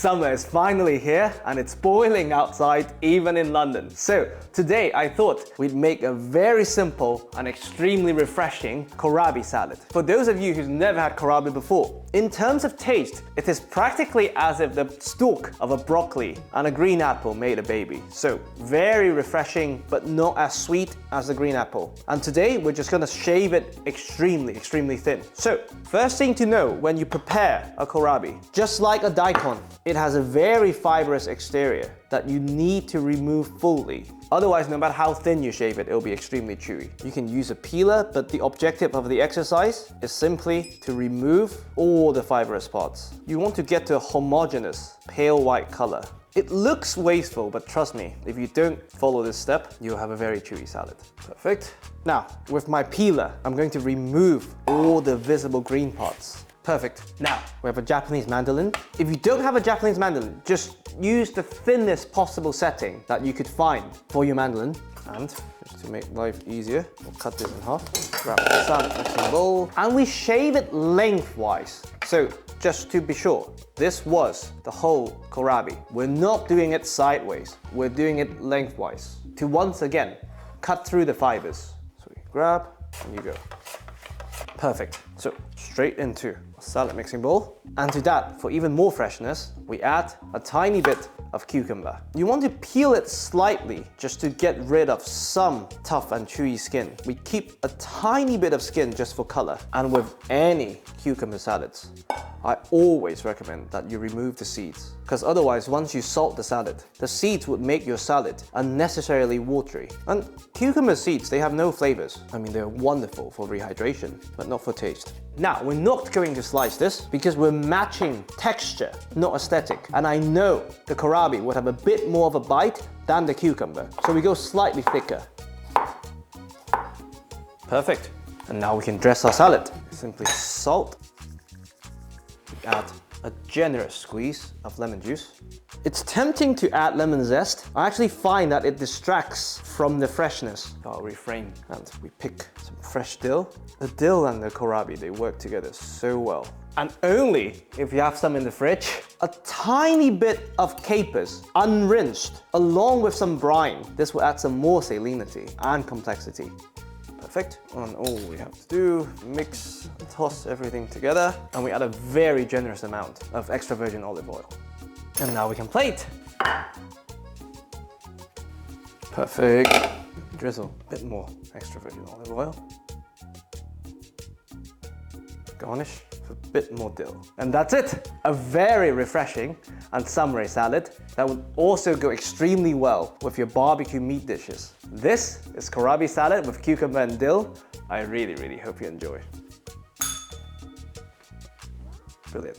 Summer is finally here and it's boiling outside even in London. So today I thought we'd make a very simple and extremely refreshing kohlrabi salad. For those of you who've never had kohlrabi before, in terms of taste, it is practically as if the stalk of a broccoli and a green apple made a baby. So very refreshing, but not as sweet as the green apple. And today we're just gonna shave it extremely thin. So first thing to know when you prepare a kohlrabi, just like a daikon, it has a very fibrous exterior that you need to remove fully. Otherwise, no matter how thin you shave it, it'll be extremely chewy. You can use a peeler, but the objective of the exercise is simply to remove all the fibrous parts. You want to get to a homogeneous, pale white color. It looks wasteful, but trust me, if you don't follow this step, you'll have a very chewy salad. Perfect. Now, with my peeler, I'm going to remove all the visible green parts. Perfect. Now, we have a Japanese mandolin. If you don't have a Japanese mandolin, just use the thinnest possible setting that you could find for your mandolin. And just to make life easier, we'll cut this in half. Grab the salad mixing bowl. And we shave it lengthwise. So, just to be sure, this was the whole kohlrabi. We're not doing it sideways. We're doing it lengthwise. To once again, cut through the fibers. So you grab, and you go. Perfect. So straight into a salad mixing bowl. And to that, for even more freshness, we add a tiny bit of cucumber. You want to peel it slightly just to get rid of some tough and chewy skin. We keep a tiny bit of skin just for color. And with any cucumber salads, I always recommend that you remove the seeds, because otherwise once you salt the salad, the seeds would make your salad unnecessarily watery. And cucumber seeds, they have no flavors. I mean, they're wonderful for rehydration, but not for taste. Now, we're not going to slice this because we're matching texture, not aesthetic. And I know the kohlrabi would have a bit more of a bite than the cucumber, so we go slightly thicker. Perfect. And now we can dress our salad. Simply salt. Add a generous squeeze of lemon juice. It's tempting to add lemon zest. I actually find that it distracts from the freshness. I'll refrain, and we pick some fresh dill. The dill and the kohlrabi, they work together so well. And only if you have some in the fridge. A tiny bit of capers, unrinsed, along with some brine. This will add some more salinity and complexity. Perfect. And all we have to do, mix and toss everything together. And we add a very generous amount of extra virgin olive oil. And now we can plate. Perfect. Drizzle a bit more extra virgin olive oil. Garnish with a bit more dill. And that's it. A very refreshing and summery salad that would also go extremely well with your barbecue meat dishes. This is kohlrabi salad with cucumber and dill. I really hope you enjoy. Brilliant.